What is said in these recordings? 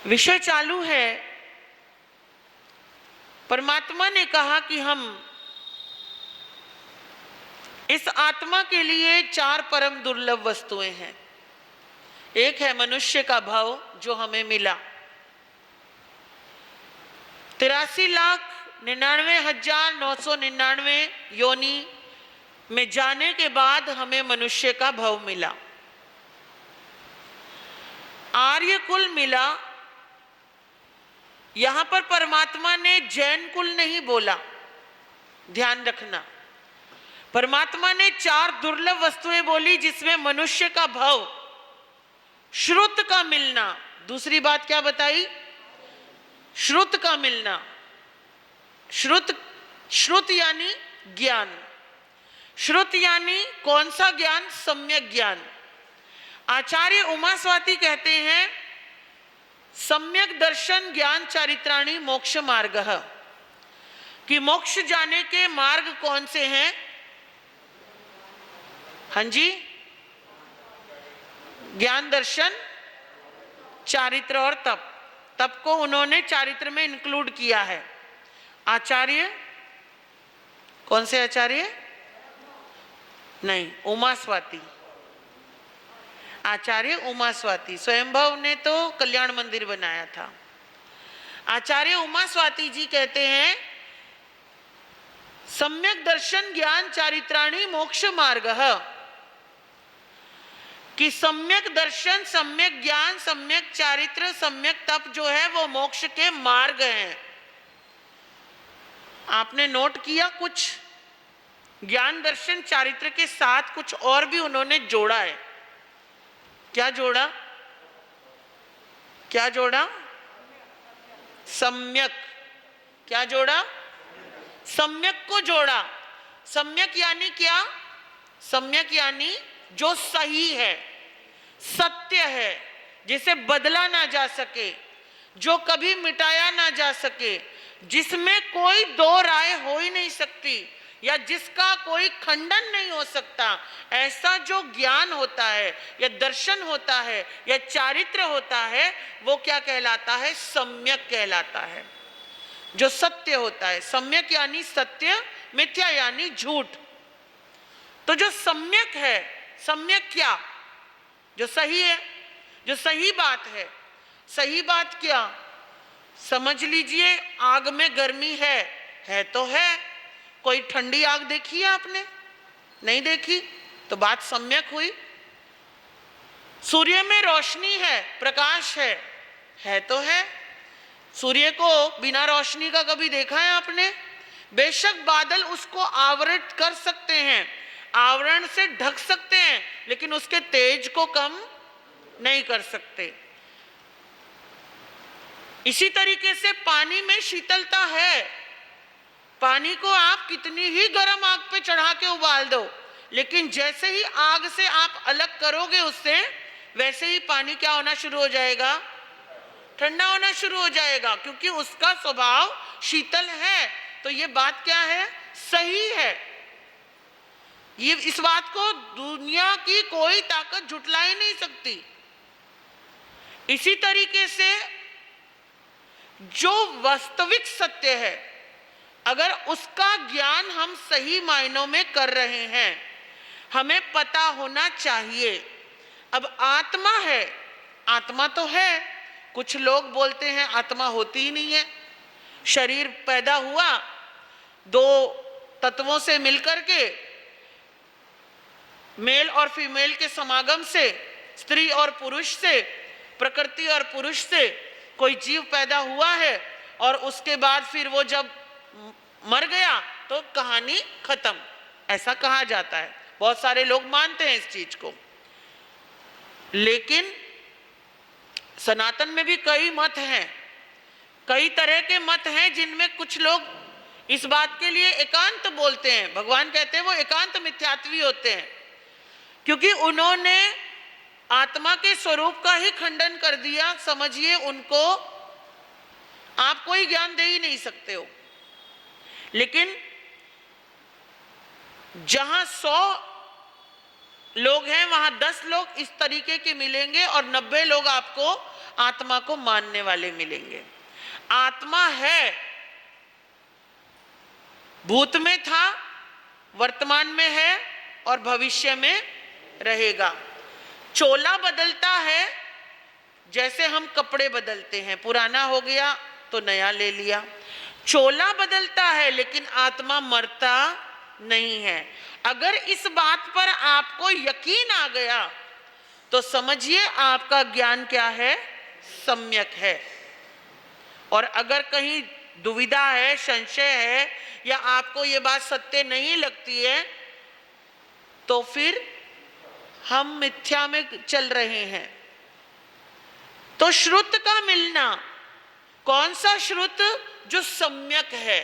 विषय चालू है। परमात्मा ने कहा कि हम इस आत्मा के लिए 4 परम दुर्लभ वस्तुएं हैं। एक है मनुष्य का भाव जो हमें मिला। 83,99,999 योनि में जाने के बाद हमें मनुष्य का भाव मिला। आर्य कुल मिला। यहां पर परमात्मा ने जैन कुल नहीं बोला, ध्यान रखना। परमात्मा ने 4 दुर्लभ वस्तुएं बोली, जिसमें मनुष्य का भाव, श्रुत का मिलना। दूसरी बात क्या बताई? श्रुत का मिलना। श्रुत यानी ज्ञान। श्रुत यानी कौन सा ज्ञान? सम्यक ज्ञान। आचार्य उमा स्वाति कहते हैं सम्यक दर्शन ज्ञान चारित्राणि मोक्ष मार्गः, कि मोक्ष जाने के मार्ग कौन से हैं? हाँ जी, ज्ञान, दर्शन, चारित्र और तप। तप को उन्होंने चारित्र में इंक्लूड किया है। आचार्य कौन से आचार्य? नहीं, उमा स्वाति। आचार्य उमा स्वाति। स्वयंभव ने तो कल्याण मंदिर बनाया था। आचार्य उमा स्वाति जी कहते हैं सम्यक दर्शन ज्ञान चारित्राणि मोक्ष मार्गः, कि सम्यक दर्शन, सम्यक ज्ञान, सम्यक चारित्र, सम्यक तप जो है वो मोक्ष के मार्ग हैं। आपने नोट किया? कुछ ज्ञान, दर्शन, चारित्र के साथ कुछ और भी उन्होंने जोड़ा है। क्या जोड़ा? क्या जोड़ा? सम्यक। क्या जोड़ा? सम्यक को जोड़ा। सम्यक यानी क्या? सम्यक यानी जो सही है, सत्य है, जिसे बदला ना जा सके, जो कभी मिटाया ना जा सके, जिसमें कोई दो राय हो ही नहीं सकती, या जिसका कोई खंडन नहीं हो सकता, ऐसा जो ज्ञान होता है या दर्शन होता है या चारित्र होता है, वो क्या कहलाता है? सम्यक कहलाता है, जो सत्य होता है। सम्यक यानी सत्य, मिथ्या यानी झूठ। तो जो सम्यक है, सम्यक क्या? जो सही है, जो सही बात है। सही बात क्या? समझ लीजिए आग में गर्मी है तो है। कोई ठंडी आग देखी है आपने? नहीं देखी, तो बात सम्यक हुई। सूर्य में रोशनी है, प्रकाश है तो है। सूर्य को बिना रोशनी का कभी देखा है आपने? बेशक बादल उसको आवृत कर सकते हैं, आवरण से ढक सकते हैं, लेकिन उसके तेज को कम नहीं कर सकते। इसी तरीके से पानी में शीतलता है। पानी को आप कितनी ही गर्म आग पे चढ़ा के उबाल दो, लेकिन जैसे ही आग से आप अलग करोगे उससे, वैसे ही पानी क्या होना शुरू हो जाएगा? ठंडा होना शुरू हो जाएगा, क्योंकि उसका स्वभाव शीतल है। तो ये बात क्या है? सही है। ये इस बात को दुनिया की कोई ताकत झुटला ही नहीं सकती। इसी तरीके से जो वास्तविक सत्य है, अगर उसका ज्ञान हम सही मायनों में कर रहे हैं, हमें पता होना चाहिए। अब आत्मा है, आत्मा तो है। कुछ लोग बोलते हैं आत्मा होती ही नहीं है। शरीर पैदा हुआ 2 तत्वों से मिलकर के, मेल और फीमेल के समागम से, स्त्री और पुरुष से, प्रकृति और पुरुष से कोई जीव पैदा हुआ है, और उसके बाद फिर वो जब मर गया तो कहानी खत्म, ऐसा कहा जाता है। बहुत सारे लोग मानते हैं इस चीज को। लेकिन सनातन में भी कई मत हैं, कई तरह के मत हैं, जिनमें कुछ लोग इस बात के लिए एकांत बोलते हैं। भगवान कहते हैं वो एकांत मिथ्यात्वी होते हैं, क्योंकि उन्होंने आत्मा के स्वरूप का ही खंडन कर दिया। समझिए उनको आप कोई ज्ञान दे ही नहीं सकते हो। लेकिन जहां 100 लोग हैं, वहां 10 लोग इस तरीके के मिलेंगे और 90 लोग आपको आत्मा को मानने वाले मिलेंगे। आत्मा है, भूत में था, वर्तमान में है और भविष्य में रहेगा। चोला बदलता है जैसे हम कपड़े बदलते हैं, पुराना हो गया तो नया ले लिया। चोला बदलता है लेकिन आत्मा मरता नहीं है। अगर इस बात पर आपको यकीन आ गया तो समझिए आपका ज्ञान क्या है, सम्यक है। और अगर कहीं दुविधा है, संशय है, या आपको ये बात सत्य नहीं लगती है, तो फिर हम मिथ्या में चल रहे हैं। तो श्रुत का मिलना, कौन सा श्रुत? जो सम्यक है,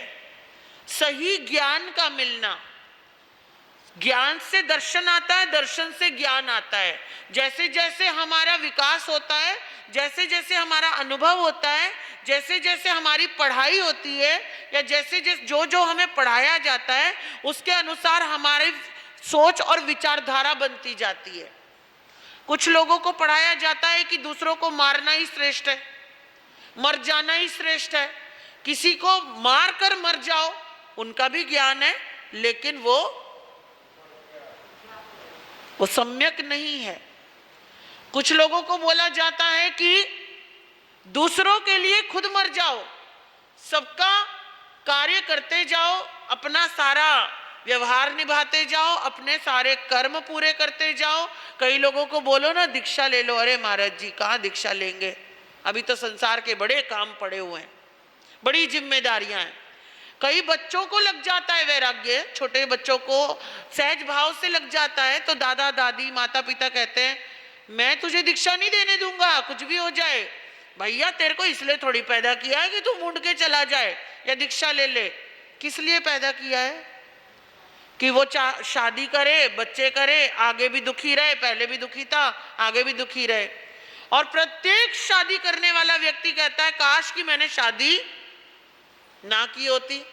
सही ज्ञान का मिलना। ज्ञान से दर्शन आता है, दर्शन से ज्ञान आता है। जैसे जैसे हमारा विकास होता है, जैसे जैसे हमारा अनुभव होता है, जैसे जैसे हमारी पढ़ाई होती है, या जैसे जैसे जो जो हमें पढ़ाया जाता है, उसके अनुसार हमारी सोच और विचारधारा बनती जाती है। कुछ लोगों को पढ़ाया जाता है कि दूसरों को मारना ही श्रेष्ठ है, मर जाना ही श्रेष्ठ है, किसी को मार कर मर जाओ, उनका भी ज्ञान है, लेकिन वो सम्यक नहीं है। कुछ लोगों को बोला जाता है कि दूसरों के लिए खुद मर जाओ, सबका कार्य करते जाओ, अपना सारा व्यवहार निभाते जाओ, अपने सारे कर्म पूरे करते जाओ। कई लोगों को बोलो ना दीक्षा ले लो, अरे महाराज जी कहाँ दीक्षा लेंगे, अभी तो संसार के बड़े काम पड़े हुए हैं, बड़ी जिम्मेदारियां हैं। कई बच्चों को लग जाता है वैराग्य, छोटे बच्चों को सहज भाव से लग जाता है, तो दादा दादी माता पिता कहते हैं मैं तुझे दीक्षा नहीं देने दूंगा, कुछ भी हो जाए। भैया तेरे को इसलिए थोड़ी पैदा किया है कि तू मुंड के चला जाए या दीक्षा ले ले। किस लिए पैदा किया है? कि वो शादी करे, बच्चे करे, आगे भी दुखी रहे, पहले भी दुखी था, आगे भी दुखी रहे। और प्रत्येक शादी करने वाला व्यक्ति कहता है काश कि मैंने शादी ना की होती।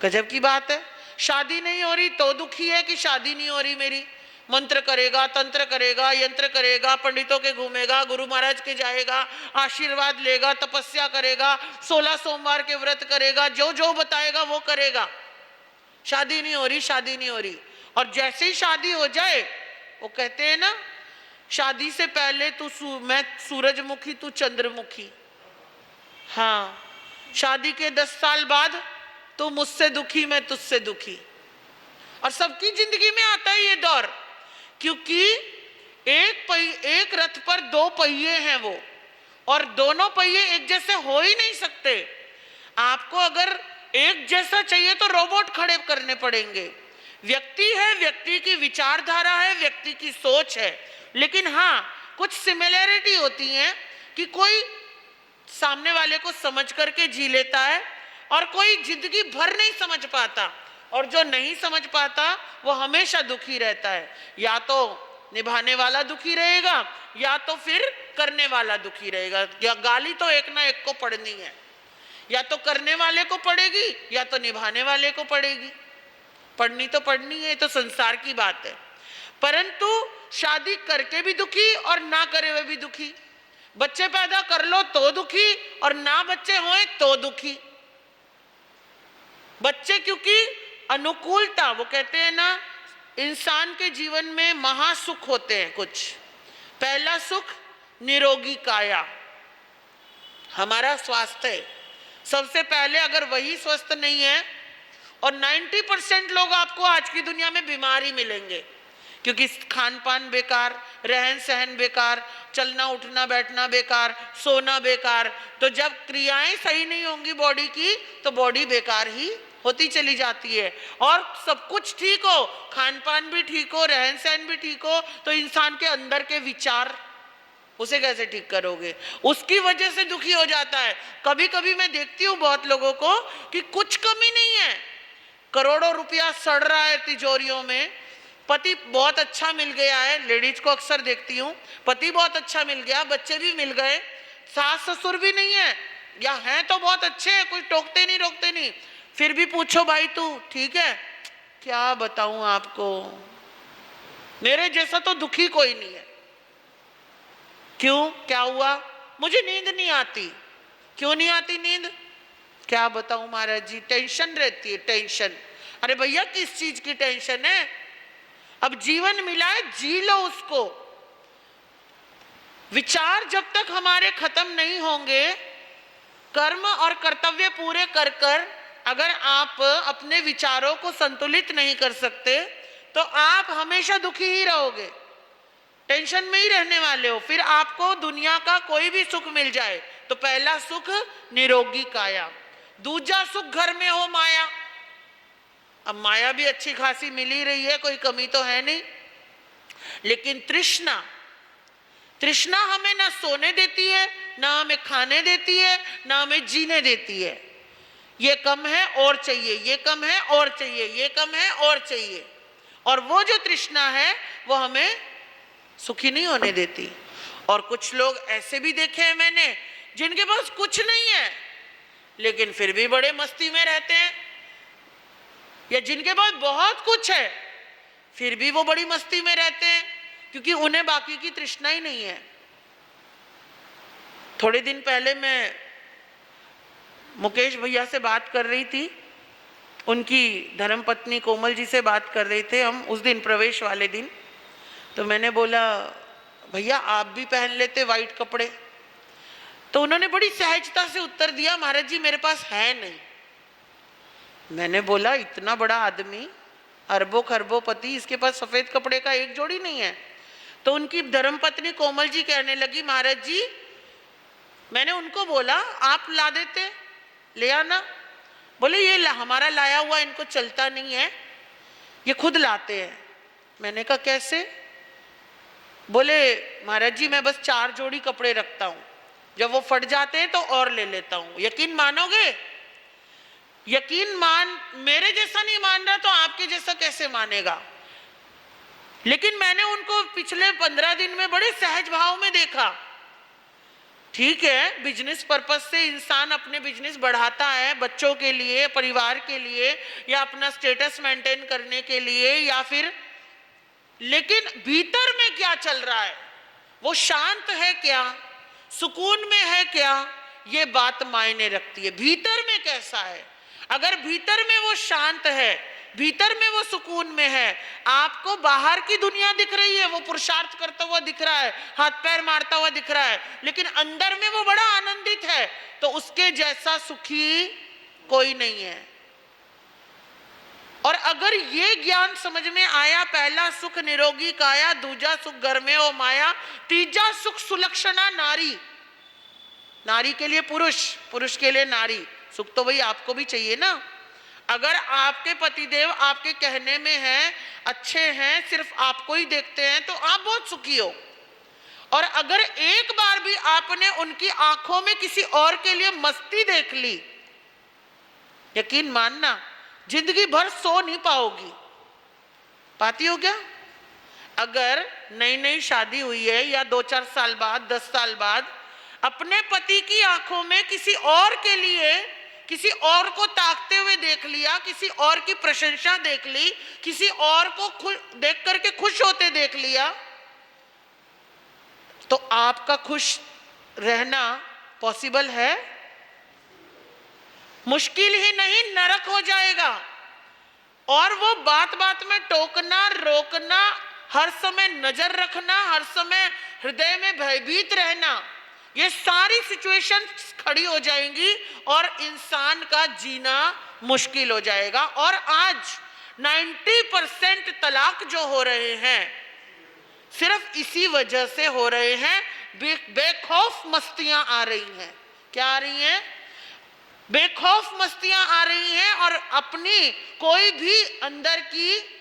गजब की बात है, शादी नहीं हो रही तो दुखी है कि शादी नहीं हो रही मेरी। मंत्र करेगा, तंत्र करेगा, यंत्र करेगा, पंडितों के घूमेगा, गुरु महाराज के जाएगा, आशीर्वाद लेगा, तपस्या करेगा, 16 सोमवार के व्रत करेगा, जो जो बताएगा वो करेगा, शादी नहीं हो रही, शादी नहीं हो रही। और जैसे ही शादी हो जाए, वो कहते हैं ना शादी से पहले मैं सूरजमुखी तू चंद्रमुखी, हाँ शादी के 10 साल बाद तू मुझसे दुखी मैं तुझसे दुखी। और सबकी जिंदगी में आता है ये दौर, क्योंकि एक रथ पर 2 पहिए हैं वो, और दोनों पहिए एक जैसे हो ही नहीं सकते। आपको अगर एक जैसा चाहिए तो रोबोट खड़े करने पड़ेंगे। व्यक्ति है, व्यक्ति की विचारधारा है, व्यक्ति की सोच है, लेकिन हाँ कुछ सिमिलैरिटी होती है कि कोई सामने वाले को समझ करके जी लेता है और कोई जिंदगी भर नहीं समझ पाता, और जो नहीं समझ पाता वो हमेशा दुखी रहता है। या तो निभाने वाला दुखी रहेगा या तो फिर करने वाला दुखी रहेगा। या गाली तो एक ना एक को पड़नी है, या तो करने वाले को पड़ेगी या तो निभाने वाले को पड़ेगी। पढ़नी तो पढ़नी है, तो संसार की बात है। परंतु शादी करके भी दुखी और ना करे हुए भी दुखी, बच्चे पैदा कर लो तो दुखी और ना बच्चे होए तो दुखी। बच्चे क्योंकि अनुकूलता, वो कहते हैं ना इंसान के जीवन में महासुख होते हैं कुछ। पहला सुख निरोगी काया, हमारा स्वास्थ्य सबसे पहले। अगर वही स्वस्थ नहीं है, और 90% लोग आपको आज की दुनिया में बीमार ही मिलेंगे, क्योंकि खान पान बेकार, रहन सहन बेकार, चलना उठना बैठना बेकार, सोना बेकार। तो जब क्रियाएं सही नहीं होंगी बॉडी की, तो बॉडी बेकार ही होती चली जाती है। और सब कुछ ठीक हो, खान पान भी ठीक हो, रहन सहन भी ठीक हो, तो इंसान के अंदर के विचार उसे कैसे ठीक करोगे? उसकी वजह से दुखी हो जाता है। कभी कभी मैं देखती हूँ बहुत लोगों को कि कुछ कमी नहीं है, करोड़ों रुपया सड़ रहा है तिजोरियों में, पति बहुत अच्छा मिल गया है, लेडीज को अक्सर देखती हूँ, पति बहुत अच्छा मिल गया, बच्चे भी मिल गए, सास ससुर भी नहीं है, या हैं तो बहुत अच्छे हैं, कोई टोकते नहीं रोकते नहीं, फिर भी पूछो भाई तू ठीक है? क्या बताऊं आपको, मेरे जैसा तो दुखी कोई नहीं है। क्यों, क्या हुआ? मुझे नींद नहीं आती। क्यों नहीं आती नींद? क्या बताऊं महाराज जी, टेंशन रहती है, टेंशन। अरे भैया किस चीज की टेंशन है? अब जीवन मिला है, जी लो उसको। विचार जब तक हमारे खत्म नहीं होंगे, कर्म और कर्तव्य पूरे कर कर अगर आप अपने विचारों को संतुलित नहीं कर सकते तो आप हमेशा दुखी ही रहोगे, टेंशन में ही रहने वाले हो। फिर आपको दुनिया का कोई भी सुख मिल जाए तो पहला सुख निरोगी काया, दूसरा सुख घर में हो माया। अब माया भी अच्छी खासी मिल ही रही है, कोई कमी तो है नहीं, लेकिन तृष्णा, तृष्णा हमें ना सोने देती है, ना हमें खाने देती है, ना हमें जीने देती है। ये कम है और चाहिए, ये कम है और चाहिए, ये कम है और चाहिए। और वो जो तृष्णा है वो हमें सुखी नहीं होने देती। और कुछ लोग ऐसे भी देखे हैं मैंने जिनके पास कुछ नहीं है लेकिन फिर भी बड़े मस्ती में रहते हैं, या जिनके पास बहुत कुछ है फिर भी वो बड़ी मस्ती में रहते हैं, क्योंकि उन्हें बाकी की तृष्णा ही नहीं है। थोड़े दिन पहले मैं मुकेश भैया से बात कर रही थी, उनकी धर्मपत्नी कोमल जी से बात कर रहे थे हम उस दिन, प्रवेश वाले दिन। तो मैंने बोला भैया आप भी पहन लेते वाइट कपड़े। तो उन्होंने बड़ी सहजता से उत्तर दिया, महाराज जी मेरे पास है नहीं। मैंने बोला इतना बड़ा आदमी, अरबों खरबों पति, इसके पास सफेद कपड़े का एक जोड़ी नहीं है। तो उनकी धर्मपत्नी कोमल जी कहने लगी, महाराज जी मैंने उनको बोला आप ला देते, ले आना। बोले ये हमारा लाया हुआ इनको चलता नहीं है, ये खुद लाते हैं। मैंने कहा कैसे? बोले महाराज जी मैं बस 4 जोड़ी कपड़े रखता हूँ, जब वो फट जाते हैं तो और ले लेता हूँ। यकीन मानोगे? यकीन मान, मेरे जैसा नहीं मान रहा तो आपके जैसा कैसे मानेगा? लेकिन मैंने उनको पिछले 15 दिन में बड़े सहज भाव में देखा। ठीक है, बिजनेस पर्पस से इंसान अपने बिजनेस बढ़ाता है, बच्चों के लिए, परिवार के लिए, या अपना स्टेटस मेंटेन करने के लिए, या फिर, लेकिन भीतर में क्या चल रहा है, वो शांत है क्या, सुकून में है क्या, ये बात मायने रखती है। भीतर में कैसा है? अगर भीतर में वो शांत है, भीतर में वो सुकून में है, आपको बाहर की दुनिया दिख रही है, वो पुरुषार्थ करता हुआ दिख रहा है, हाथ पैर मारता हुआ दिख रहा है, लेकिन अंदर में वो बड़ा आनंदित है, तो उसके जैसा सुखी कोई नहीं है। और अगर ये ज्ञान समझ में आया, पहला सुख निरोगी काया, दूजा सुख घर में हो माया, तीजा सुख सुलक्षणा नारी, नारी के लिए पुरुष, पुरुष के लिए नारी। सुख तो भाई आपको भी चाहिए ना। अगर आपके पतिदेव आपके कहने में हैं, अच्छे हैं, सिर्फ आपको ही देखते हैं, तो आप बहुत सुखी हो। और अगर एक बार भी आपने उनकी आंखों में किसी और के लिए मस्ती देख ली, यकीन मानना जिंदगी भर सो नहीं पाओगी। पाती हो क्या? अगर नई नई शादी हुई है या 2-4 साल बाद, 10 साल बाद अपने पति की आंखों में किसी और के लिए, किसी और को ताकते हुए देख लिया, किसी और की प्रशंसा देख ली, किसी और को देख करके खुश होते देख लिया, तो आपका खुश रहना पॉसिबल है? मुश्किल ही नहीं, नरक हो जाएगा। और वो बात बात में टोकना, रोकना, हर समय नजर रखना, हर समय हृदय में भयभीत रहना, ये सारी सिचुएशंस खड़ी हो जाएंगी और इंसान का जीना मुश्किल हो जाएगा। और आज 90% तलाक जो हो रहे हैं सिर्फ इसी वजह से हो रहे हैं, बेखौफ मस्तियां आ रही हैं। क्या आ रही हैं? बेखौफ मस्तियां आ रही हैं, और अपनी कोई भी अंदर की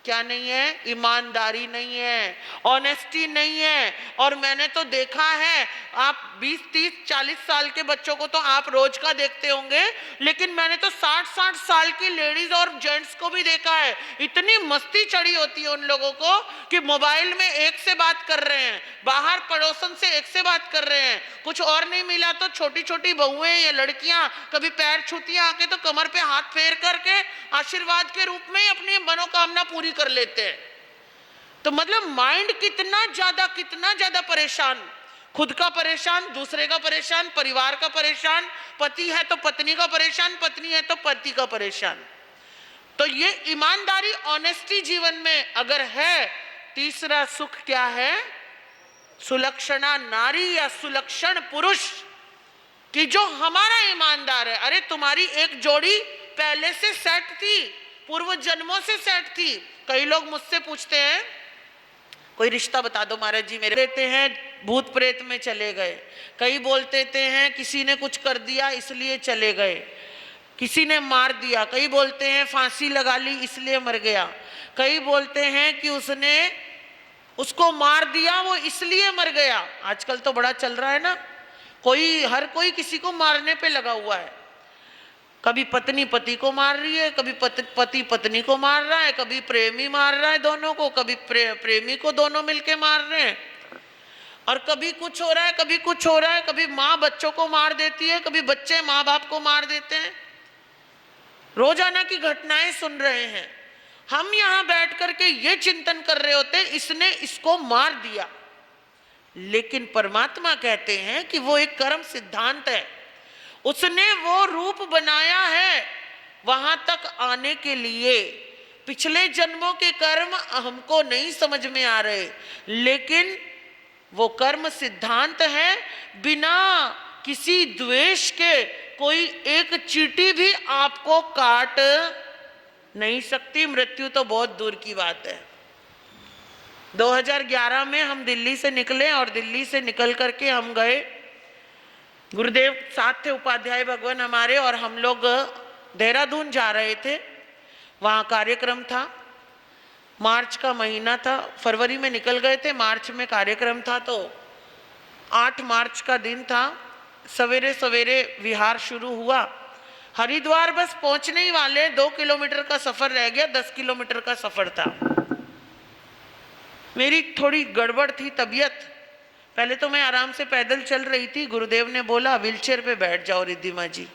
क्या नहीं है, ईमानदारी नहीं है, ऑनेस्टी नहीं है। और मैंने तो देखा है, आप 20, 30, 40 साल के बच्चों को तो आप रोज का देखते होंगे, लेकिन मैंने तो 60-60 साल की लेडीज और जेंट्स को भी देखा है। इतनी मस्ती चढ़ी होती है उन लोगों को कि मोबाइल में एक से बात कर रहे हैं, बाहर पड़ोसन से एक से बात कर रहे हैं, कुछ और नहीं मिला तो छोटी छोटी बहुएं या लड़कियां कभी पैर छूती आके तो कमर पे हाथ फेर करके आशीर्वाद के रूप में ही अपनी मनोकामना पूरी कर लेते हैं। तो मतलब माइंड कितना ज्यादा परेशान, खुद का परेशान, दूसरे का परेशान, परिवार का परेशान, पति है तो पत्नी का परेशान, पत्नी है तो पति का परेशान। तो ये ईमानदारी, ऑनेस्टी जीवन में अगर है, तीसरा सुख क्या है? सुलक्षणा नारी या सुलक्षण पुरुष, कि जो हमारा ईमानदार है। अरे तुम्हारी एक जोड़ी पहले से सेट थी, पूर्व जन्मों से सेट थी। कई लोग मुझसे पूछते हैं कोई रिश्ता बता दो महाराज जी मेरे, देते हैं भूत प्रेत में चले गए, कई बोलते हैं किसी ने कुछ कर दिया इसलिए चले गए, किसी ने मार दिया, कई बोलते हैं फांसी लगा ली इसलिए मर गया, कई बोलते हैं कि उसने उसको मार दिया वो इसलिए मर गया। आजकल तो बड़ा चल रहा है ना, हर कोई किसी को मारने पे लगा हुआ है। कभी पत्नी पति को मार रही है, कभी पति पत्नी को मार रहा है, कभी प्रेमी मार रहा है दोनों को, कभी प्रेमी को दोनों मिलके मार रहे हैं, और कभी कुछ हो रहा है, कभी कुछ हो रहा है, कभी माँ बच्चों को मार देती है, कभी बच्चे माँ बाप को मार देते हैं। रोजाना की घटनाएं सुन रहे हैं। हम यहाँ बैठ करके ये चिंतन कर रहे होते इसने इसको मार दिया, लेकिन परमात्मा कहते हैं कि वो एक कर्म सिद्धांत है, उसने वो रूप बनाया है वहां तक आने के लिए। पिछले जन्मों के कर्म हमको नहीं समझ में आ रहे, लेकिन वो कर्म सिद्धांत है, बिना किसी द्वेष के कोई एक चींटी भी आपको काट नहीं सकती। मृत्यु तो बहुत दूर की बात है। 2011 में हम दिल्ली से निकले और दिल्ली से निकल करके हम गए, गुरुदेव साथ थे, उपाध्याय भगवान हमारे, और हम लोग देहरादून जा रहे थे। वहाँ कार्यक्रम था, मार्च का महीना था, फरवरी में निकल गए थे, मार्च में कार्यक्रम था। तो 8 मार्च का दिन था, सवेरे सवेरे विहार शुरू हुआ। हरिद्वार बस पहुंचने ही वाले, 2 किलोमीटर का सफर रह गया, 10 किलोमीटर का सफर था। मेरी थोड़ी गड़बड़ थी तबीयत, पहले तो मैं आराम से पैदल चल रही थी। गुरुदेव ने बोला व्हीलचेयर पे बैठ जाओ रिद्धिमा जी।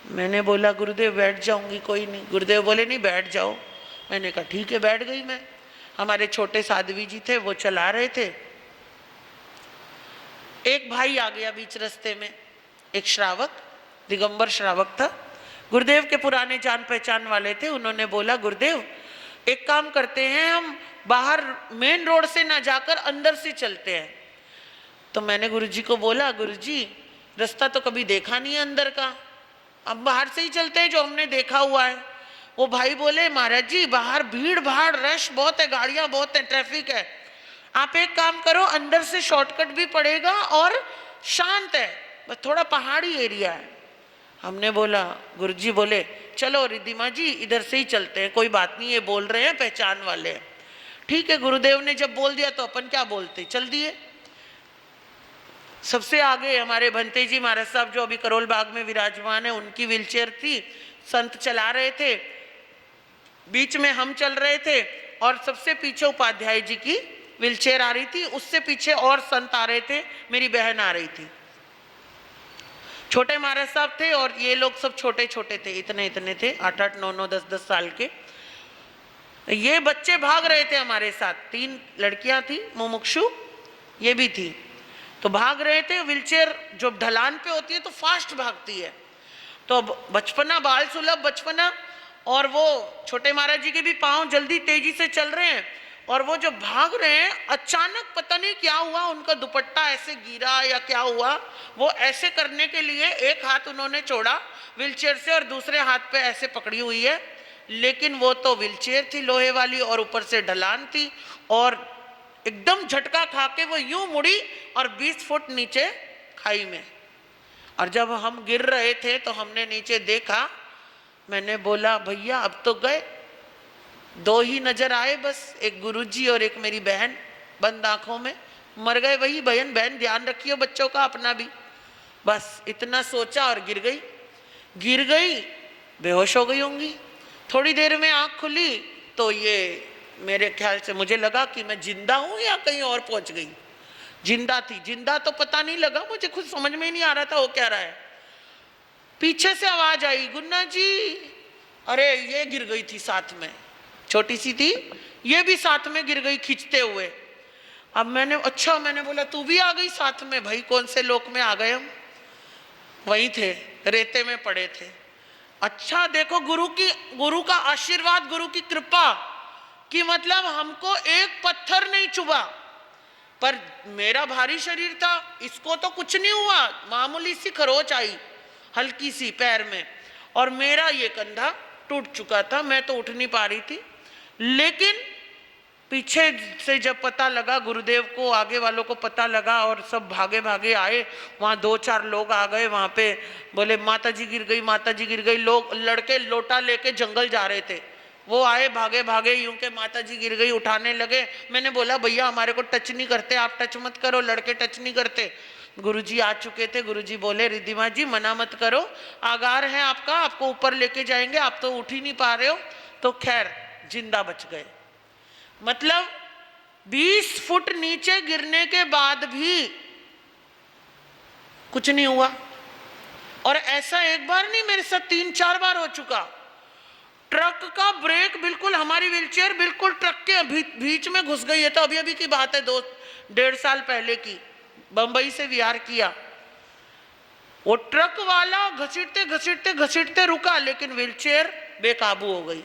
मैंने बोला गुरुदेव बैठ जाऊंगी, कोई नहीं। गुरुदेव बोले नहीं बैठ जाओ। मैंने कहा ठीक है, बैठ गई मैं। हमारे छोटे साध्वी जी थे, वो चला रहे थे। एक भाई आ गया बीच रास्ते में, एक श्रावक, दिगंबर श्रावक था, गुरुदेव के पुराने जान पहचान वाले थे। उन्होंने बोला गुरुदेव एक काम करते हैं, हम बाहर मेन रोड से ना जाकर अंदर से चलते हैं। तो मैंने गुरुजी को बोला गुरुजी रास्ता तो कभी देखा नहीं है अंदर का, अब बाहर से ही चलते हैं जो हमने देखा हुआ है। वो भाई बोले महाराज जी बाहर भीड़ भाड़ रश बहुत है, गाड़ियां बहुत है, ट्रैफिक है, आप एक काम करो अंदर से शॉर्टकट भी पड़ेगा और शांत है, बस थोड़ा पहाड़ी एरिया है। हमने बोला गुरुजी बोले चलो रिद्धिमा जी इधर से ही चलते हैं, कोई बात नहीं, ये बोल रहे हैं पहचान वाले हैं। ठीक है, गुरुदेव ने जब बोल दिया तो अपन क्या बोलते, चल दिए। सबसे आगे हमारे भंते जी महाराज साहब जो अभी करोल बाग में विराजमान है, उनकी व्हीलचेयर थी, संत चला रहे थे, बीच में हम चल रहे थे, और सबसे पीछे उपाध्याय जी की व्हीलचेयर आ रही थी, उससे पीछे और संत आ रहे थे, मेरी बहन आ रही थी। छोटे महाराज साहब थे और ये लोग सब छोटे छोटे थे, इतने इतने थे, 8-8, 9-9, 10-10 साल के। ये बच्चे भाग रहे थे हमारे साथ, 3 लड़कियां थी मुमुक्षु, ये भी थी, तो भाग रहे थे। व्हीलचेयर जो ढलान पे होती है तो फास्ट भागती है, तो बचपना, बाल सुलभ बचपना, और वो छोटे महाराज जी के भी पांव जल्दी तेजी से चल रहे हैं, और वो जो भाग रहे हैं अचानक पता नहीं क्या हुआ, उनका दुपट्टा ऐसे गिरा या क्या हुआ, वो ऐसे करने के लिए एक हाथ उन्होंने छोड़ा व्हीलचेयर से और दूसरे हाथ पे ऐसे पकड़ी हुई है, लेकिन वो तो व्हीलचेयर थी लोहे वाली और ऊपर से ढलान थी, और एकदम झटका खा के वो यूं मुड़ी और 20 फुट नीचे खाई में। और जब हम गिर रहे थे तो हमने नीचे देखा, मैंने बोला भैया अब तो गए, 2 ही नजर आए बस, एक गुरुजी और एक मेरी बहन, बंद आंखों में मर गए। वही बहन ध्यान रखियो बच्चों का अपना भी, बस इतना सोचा और गिर गई, बेहोश हो गई होंगी। थोड़ी देर में आंख खुली तो ये मेरे ख्याल से मुझे लगा कि मैं जिंदा हूं या कहीं और पहुंच गई। जिंदा थी, जिंदा तो पता नहीं लगा, मुझे खुद समझ में ही नहीं आ रहा था वो क्या रहा है। पीछे से आवाज आई गुन्ना जी, अरे ये गिर गई थी साथ में, छोटी सी थी, ये भी साथ में गिर गई खींचते हुए। अब मैंने बोला तू भी आ गई साथ में? भाई कौन से लोक में आ गए हम, वही थे, रेते में पड़े थे। अच्छा देखो गुरु का आशीर्वाद, गुरु की कृपा कि मतलब हमको एक पत्थर नहीं चुभा, पर मेरा भारी शरीर था, इसको तो कुछ नहीं हुआ, मामूली सी खरोच आई हल्की सी पैर में, और मेरा ये कंधा टूट चुका था, मैं तो उठ नहीं पा रही थी। लेकिन पीछे से जब पता लगा, गुरुदेव को, आगे वालों को पता लगा और सब भागे भागे आए, वहाँ 2-4 लोग आ गए, वहाँ पे बोले माता जी गिर गई, माता जी गिर गई। लोग, लड़के लोटा लेके जंगल जा रहे थे, वो आए भागे भागे यूं के माता जी गिर गई, उठाने लगे। मैंने बोला भैया हमारे को टच नहीं करते, आप टच मत करो, लड़के टच नहीं करते। गुरुजी आ चुके थे, गुरुजी बोले रिद्धिमा जी मना मत करो, आगार है आपका, आपको ऊपर लेके जाएंगे, आप तो उठ ही नहीं पा रहे हो। तो खैर जिंदा बच गए। मतलब 20 फुट नीचे गिरने के बाद भी कुछ नहीं हुआ। और ऐसा एक बार नहीं, मेरे साथ 3-4 बार हो चुका। ट्रक का ब्रेक बिल्कुल, हमारी व्हीलचेयर बिल्कुल ट्रक के बीच में घुस गई है। तो अभी अभी की बात है, 2-1.5 साल पहले की, बंबई से विहार किया। वो ट्रक वाला घसीटते घसीटते घसीटते रुका, लेकिन व्हीलचेयर बेकाबू हो गई।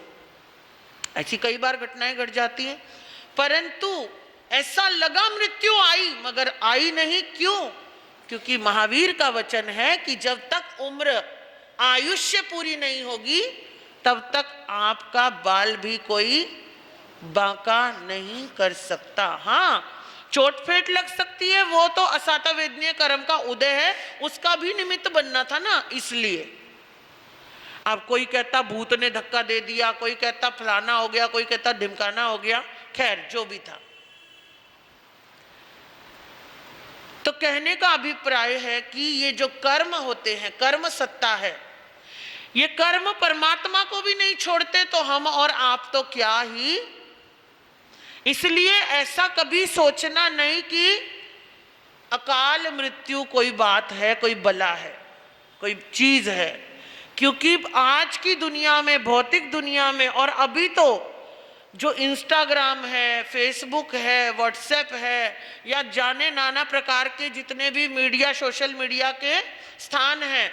ऐसी कई बार घटनाएं घट जाती हैं, परंतु ऐसा लगा मृत्यु आई, मगर आई नहीं। क्यों? क्योंकि महावीर का वचन है कि जब तक उम्र आयुष्य पूरी नहीं होगी तब तक आपका बाल भी कोई बांका नहीं कर सकता। हाँ, चोट फेट लग सकती है, वो तो असाता वेदनीय कर्म का उदय है, उसका भी निमित्त बनना था ना, इसलिए। अब कोई कहता भूत ने धक्का दे दिया, कोई कहता फलाना हो गया, कोई कहता ढिमकाना हो गया, खैर जो भी था। तो कहने का अभिप्राय है कि ये जो कर्म होते हैं, कर्म सत्ता है, ये कर्म परमात्मा को भी नहीं छोड़ते, तो हम और आप तो क्या ही। इसलिए ऐसा कभी सोचना नहीं कि अकाल मृत्यु कोई बात है, कोई बला है, कोई चीज है। क्योंकि आज की दुनिया में, भौतिक दुनिया में, और अभी तो जो इंस्टाग्राम है, फेसबुक है, व्हाट्सएप है, या जाने नाना प्रकार के जितने भी मीडिया, सोशल मीडिया के स्थान हैं।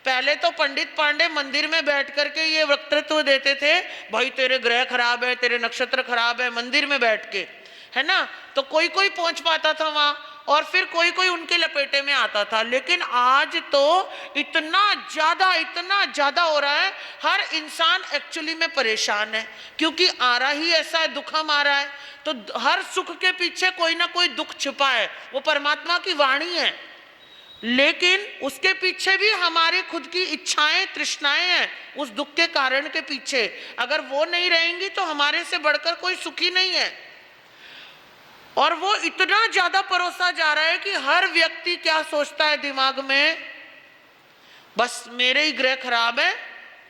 पहले तो पंडित पांडे मंदिर में बैठ करके ये वक्तृत्व देते थे, भाई तेरे ग्रह खराब है, तेरे नक्षत्र खराब है, मंदिर में बैठ के, है ना। तो कोई कोई पहुंच पाता था वहां, और फिर कोई कोई उनके लपेटे में आता था। लेकिन आज तो इतना ज्यादा हो रहा है, हर इंसान एक्चुअली में परेशान है, क्योंकि आ रहा ही ऐसा है, दुखम आ रहा है। तो हर सुख के पीछे कोई ना कोई दुख छिपा है, वो परमात्मा की वाणी है, लेकिन उसके पीछे भी हमारी खुद की इच्छाएं, तृष्णाएं हैं उस दुख के कारण के पीछे। अगर वो नहीं रहेंगी तो हमारे से बढ़कर कोई सुखी नहीं है। और वो इतना ज्यादा परोसा जा रहा है कि हर व्यक्ति क्या सोचता है दिमाग में, बस मेरे ही ग्रह खराब है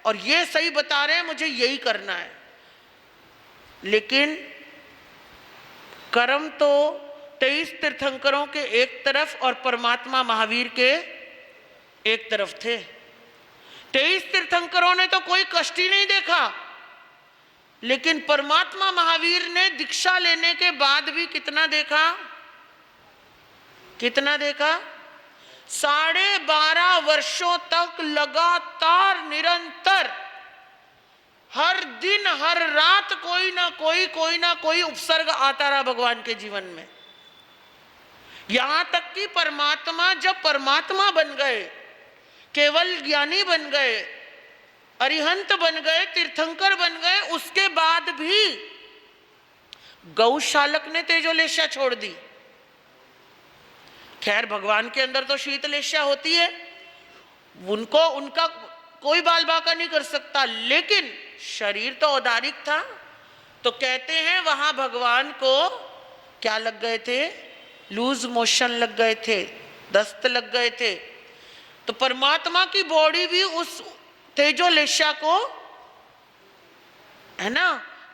और ये सही बता रहे हैं, मुझे यही करना है। लेकिन कर्म तो 23 तीर्थंकरों के एक तरफ और परमात्मा महावीर के एक तरफ थे। 23 तीर्थंकरों ने तो कोई कष्ट ही नहीं देखा, लेकिन परमात्मा महावीर ने दीक्षा लेने के बाद भी कितना देखा? 12.5 वर्षों तक लगातार, निरंतर, हर दिन हर रात कोई ना कोई उपसर्ग आता रहा भगवान के जीवन में। यहां तक कि परमात्मा, जब परमात्मा बन गए, केवल ज्ञानी बन गए, अरिहंत बन गए, तीर्थंकर बन गए, उसके बाद भी गौशालक ने तेजोलेशा छोड़ दी। खैर भगवान के अंदर तो शीतलेशा होती है, उनका कोई बाल बांका नहीं कर सकता, लेकिन शरीर तो औदारिक था। तो कहते हैं वहां भगवान को क्या लग गए थे? लूज मोशन लग गए थे, दस्त लग गए थे। तो परमात्मा की बॉडी भी उस तेजोलेशा को, है ना,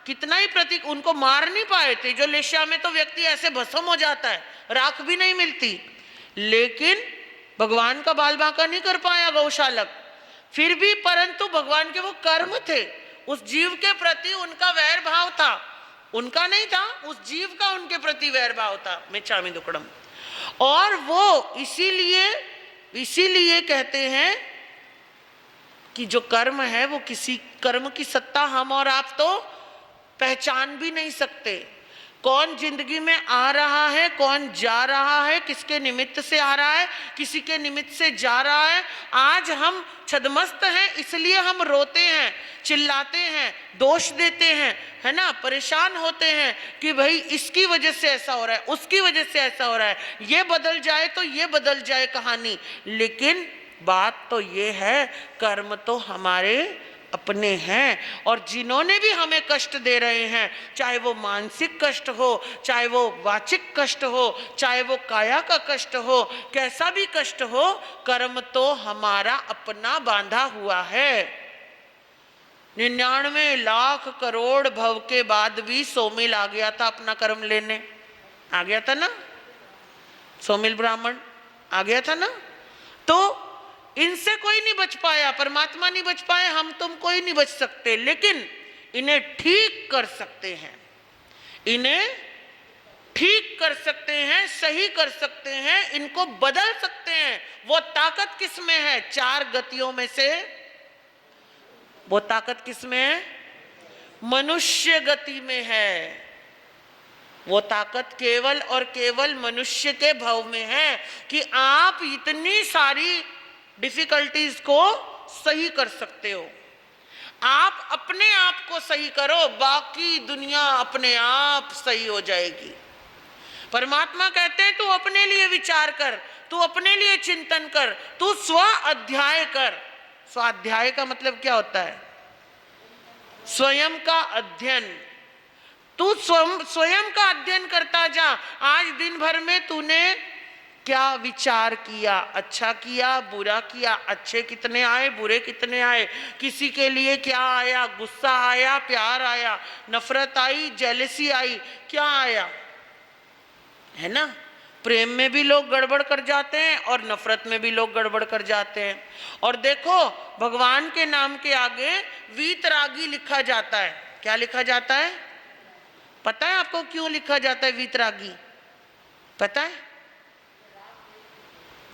कितना ही प्रतीक, उनको मार नहीं पाए। तेजोलेशा में तो व्यक्ति ऐसे भस्म हो जाता है, राख भी नहीं मिलती, लेकिन भगवान का बाल बांका नहीं कर पाया गौशालक। फिर भी परंतु भगवान के वो कर्म थे, उस जीव के प्रति उनका वैर भाव था, उनका नहीं था, उस जीव का उनके प्रति वैर भाव था, मिच्छामि दुक्कडम। और वो इसीलिए कहते हैं कि जो कर्म है वो किसी कर्म की सत्ता हम और आप तो पहचान भी नहीं सकते। कौन जिंदगी में आ रहा है, कौन जा रहा है, किसके निमित्त से आ रहा है, किसी के निमित्त से जा रहा है। आज हम छद्मस्त हैं, इसलिए हम रोते हैं, चिल्लाते हैं, दोष देते हैं, है ना, परेशान होते हैं कि भाई इसकी वजह से ऐसा हो रहा है, उसकी वजह से ऐसा हो रहा है, ये बदल जाए तो ये बदल जाए कहानी। लेकिन बात तो ये है, कर्म तो हमारे अपने हैं, और जिन्होंने भी हमें कष्ट दे रहे हैं, चाहे वो मानसिक कष्ट हो, चाहे वो वाचिक कष्ट हो, चाहे वो काया का कष्ट हो, कैसा भी कष्ट हो, कर्म तो हमारा अपना बांधा हुआ है। 99 लाख करोड़ भव के बाद भी सोमिल आ गया था अपना कर्म लेने, आ गया था ना, सोमिल ब्राह्मण आ गया था ना। तो इनसे कोई नहीं बच पाया, परमात्मा नहीं बच पाए, हम तुम कोई नहीं बच सकते, लेकिन इन्हें ठीक कर सकते हैं, इन्हें ठीक कर सकते हैं, सही कर सकते हैं, इनको बदल सकते हैं। वो ताकत किस में है? 4 गतियों में से वो ताकत किस में है? मनुष्य गति में है। वो ताकत केवल और केवल मनुष्य के भव में है कि आप इतनी सारी डिफिकल्टीज को सही कर सकते हो। आप अपने आप को सही करो, बाकी दुनिया अपने आप सही हो जाएगी। परमात्मा कहते हैं तू अपने लिए विचार कर, तू अपने लिए चिंतन कर, तू स्व अध्याय कर। स्वाध्याय का मतलब क्या होता है? स्वयं का अध्ययन। तू स्वयं का अध्ययन करता जा। आज दिन भर में तूने क्या विचार किया, अच्छा किया, बुरा किया, अच्छे कितने आए, बुरे कितने आए, किसी के लिए क्या आया, गुस्सा आया, प्यार आया, नफरत आई, जेलसी आई, क्या आया, है ना। प्रेम में भी लोग गड़बड़ कर जाते हैं और नफरत में भी लोग गड़बड़ कर जाते हैं। और देखो, भगवान के नाम के आगे वीतरागी लिखा जाता है। क्या लिखा जाता है? पता है आपको क्यों लिखा जाता है वीतरागी? पता है?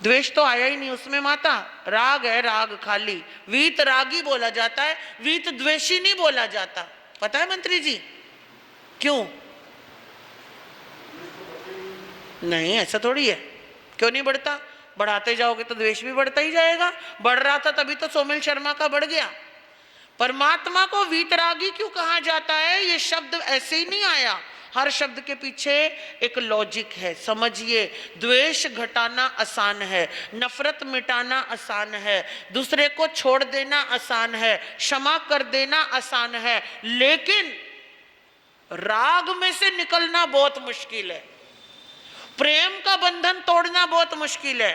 द्वेष तो आया ही नहीं उसमें माता, राग है, राग खाली। वीतरागी बोला जाता है, वीत द्वेषी नहीं बोला जाता। पता है मंत्री जी क्यों? नहीं, ऐसा थोड़ी है। क्यों नहीं बढ़ता? बढ़ाते जाओगे तो द्वेष भी बढ़ता ही जाएगा। बढ़ रहा था तभी तो सोमिल शर्मा का बढ़ गया। परमात्मा को वीतरागी क्यों कहा जाता है? ये शब्द ऐसे ही नहीं आया, हर शब्द के पीछे एक लॉजिक है। समझिए, द्वेष घटाना आसान है, नफरत मिटाना आसान है, दूसरे को छोड़ देना आसान है, क्षमा कर देना आसान है, लेकिन राग में से निकलना बहुत मुश्किल है। प्रेम का बंधन तोड़ना बहुत मुश्किल है।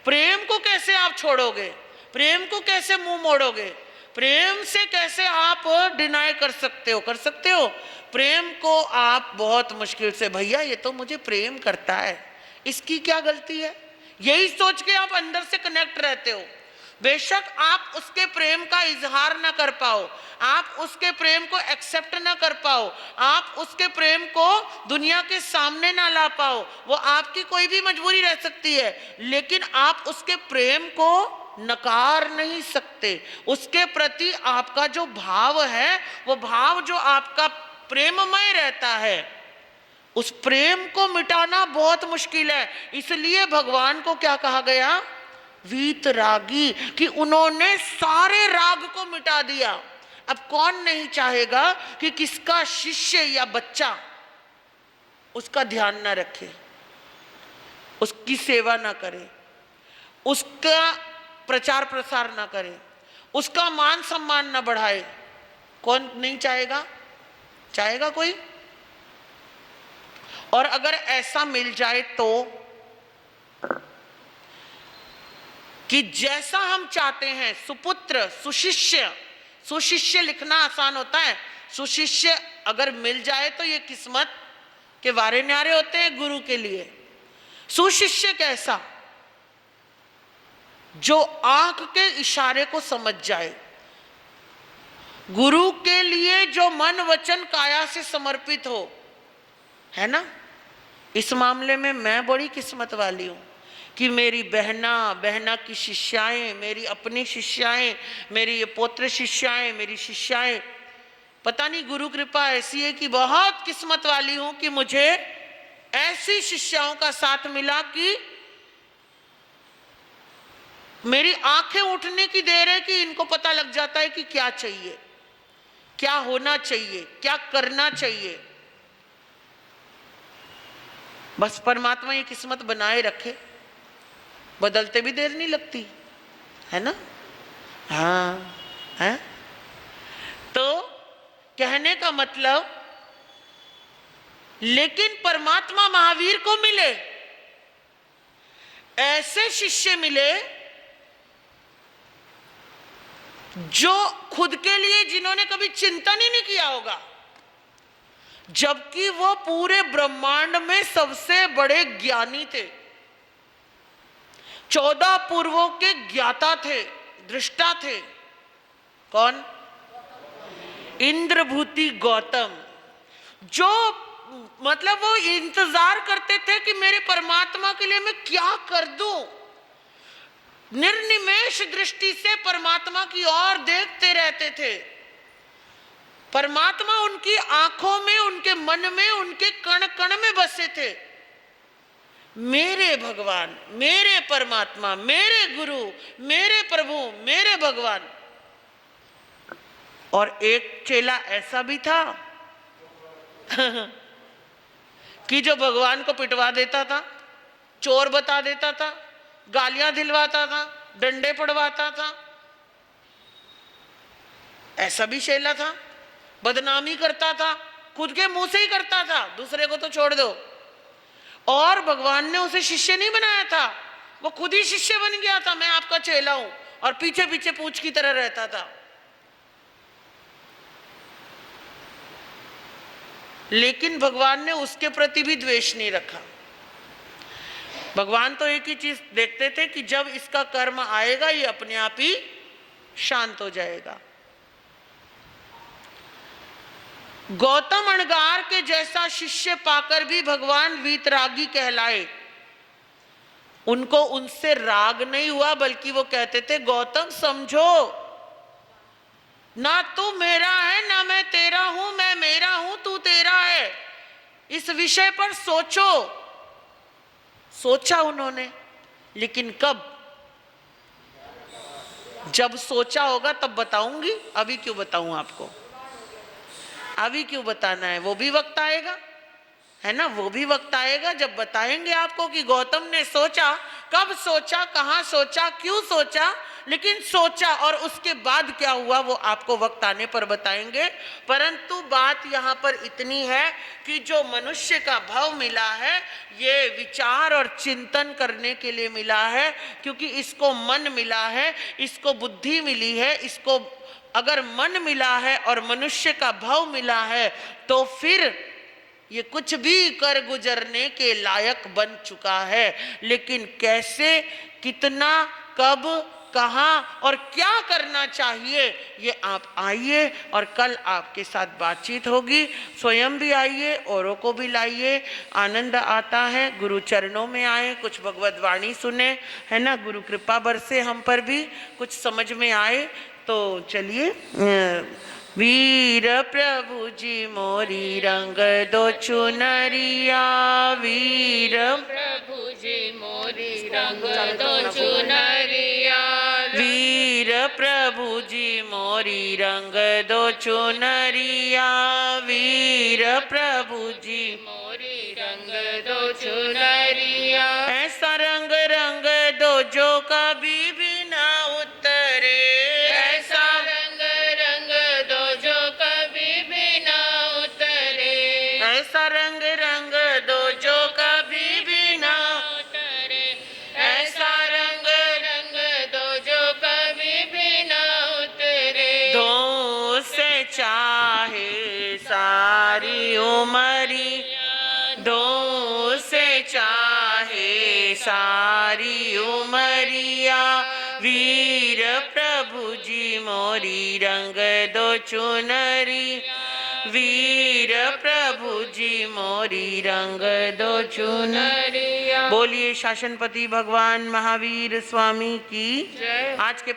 प्रेम को कैसे आप छोड़ोगे? प्रेम को कैसे मुंह मोड़ोगे? प्रेम से कैसे आप डिनाई कर सकते हो? कर सकते हो? प्रेम को आप बहुत मुश्किल से, भैया ये तो मुझे प्रेम करता है, इसकी क्या गलती है, यही सोच के आप अंदर से कनेक्ट रहते हो। बेशक आप उसके प्रेम का इजहार ना कर पाओ, आप उसके प्रेम को एक्सेप्ट ना कर पाओ, आप उसके प्रेम को दुनिया के सामने ना ला पाओ, वो आपकी कोई भी मजबूरी रह सकती है, लेकिन आप उसके प्रेम को नकार नहीं सकते। उसके प्रति आपका जो भाव है, वो भाव जो आपका प्रेममय रहता है, उस प्रेम को मिटाना बहुत मुश्किल है। इसलिए भगवान को क्या कहा गया? वीतरागी, कि उन्होंने सारे राग को मिटा दिया। अब कौन नहीं चाहेगा कि किसका शिष्य या बच्चा उसका ना रखे, उसकी सेवा ना करे, उसका प्रचार प्रसार ना करे, उसका मान सम्मान ना बढ़ाए? कौन नहीं चाहेगा? चाहेगा कोई? और अगर ऐसा मिल जाए तो, कि जैसा हम चाहते हैं, सुपुत्र, सुशिष्य, सुशिष्य लिखना आसान होता है, सुशिष्य अगर मिल जाए तो ये किस्मत के वारे न्यारे होते हैं गुरु के लिए। सुशिष्य कैसा? जो आंख के इशारे को समझ जाए, गुरु के लिए जो मन वचन काया से समर्पित हो, है ना। इस मामले में मैं बड़ी किस्मत वाली हूँ कि मेरी बहना की शिष्याएं, मेरी अपनी शिष्याएं, मेरी ये पौत्र शिष्याएं, मेरी शिष्याएं, पता नहीं गुरु कृपा ऐसी है कि बहुत किस्मत वाली हूँ कि मुझे ऐसी शिष्याओं का साथ मिला कि मेरी आंखें उठने की देर है कि इनको पता लग जाता है कि क्या चाहिए, क्या होना चाहिए, क्या करना चाहिए। बस परमात्मा ये किस्मत बनाए रखे, बदलते भी देर नहीं लगती, है ना। हाँ है। तो कहने का मतलब, लेकिन परमात्मा महावीर को मिले, ऐसे शिष्य मिले जो खुद के लिए जिन्होंने कभी चिंतन ही नहीं किया होगा, जबकि वो पूरे ब्रह्मांड में सबसे बड़े ज्ञानी थे, 14 पूर्वों के ज्ञाता थे, दृष्टा थे। कौन? इंद्रभूति गौतम, जो मतलब वो इंतजार करते थे कि मेरे परमात्मा के लिए मैं क्या कर दूं, निर्निमेष दृष्टि से परमात्मा की ओर देखते रहते थे। परमात्मा उनकी आंखों में, उनके मन में, उनके कण कण में बसे थे। मेरे भगवान, मेरे परमात्मा, मेरे गुरु, मेरे प्रभु, मेरे भगवान। और एक चेला ऐसा भी था कि जो भगवान को पिटवा देता था, चोर बता देता था, गालियां दिलवाता था, डंडे पड़वाता था। ऐसा भी चेला था, बदनामी करता था, खुद के मुंह से ही करता था, दूसरे को तो छोड़ दो। और भगवान ने उसे शिष्य नहीं बनाया था, वो खुद ही शिष्य बन गया था, मैं आपका चेला हूं, और पीछे पीछे पूछ की तरह रहता था। लेकिन भगवान ने उसके प्रति भी द्वेष नहीं रखा। भगवान तो एक ही चीज देखते थे कि जब इसका कर्म आएगा ये अपने आप ही शांत हो जाएगा। गौतम अणगार के जैसा शिष्य पाकर भी भगवान वीतरागी कहलाए। उनको उनसे राग नहीं हुआ, बल्कि वो कहते थे गौतम समझो, ना तू मेरा है ना मैं तेरा हूं, मैं मेरा हूं तू तेरा है। इस विषय पर सोचो। सोचा उन्होंने, लेकिन कब? जब सोचा होगा तब बताऊंगी, अभी क्यों बताऊं आपको, अभी क्यों बताना है, वो भी वक्त आएगा, है ना। वो भी वक्त आएगा जब बताएंगे आपको कि गौतम ने सोचा, कब सोचा, कहां सोचा, क्यों सोचा, लेकिन सोचा और उसके बाद क्या हुआ वो आपको वक्त आने पर बताएंगे। परंतु बात यहाँ पर इतनी है कि जो मनुष्य का भाव मिला है ये विचार और चिंतन करने के लिए मिला है, क्योंकि इसको मन मिला है, इसको बुद्धि मिली है। इसको अगर मन मिला है और मनुष्य का भाव मिला है तो फिर ये कुछ भी कर गुजरने के लायक बन चुका है। लेकिन कैसे, कितना, कब, कहाँ और क्या करना चाहिए, ये आप आइए और कल आपके साथ बातचीत होगी। स्वयं भी आइए, औरों को भी लाइए, आनंद आता है। गुरु चरणों में आए, कुछ भगवत वाणी सुने, है ना। गुरु कृपा बरसे हम पर भी, कुछ समझ में आए। तो चलिए, वीर प्रभु जी मोरी रंग दो चुनरिया, वीर प्रभु जी मोरी रंग दो चुनरिया, वीर प्रभु जी मोरी रंग दो चुनरिया, वीर प्रभु जी मोरी रंग दो चुनरिया। ऐसा रंग रंग दो जो कभी भी ना उतरे, ऐसा रंग रंग दो जो कभी भी ना उतरे, ऐसा रंग रंग दो जो कभी भी ना उतरे, ऐसा रंग रंग दो जो कभी भी ना उतरे। धो से चाहे सारी उमरिया, धो से चाहे सारी उमरिया, वीर प्रभु जी मोरी रंग दो चुनरी, वीर प्रभु जी मोरी रंग दो चुनरी। बोलिए शासनपति भगवान महावीर स्वामी की। जय। आज के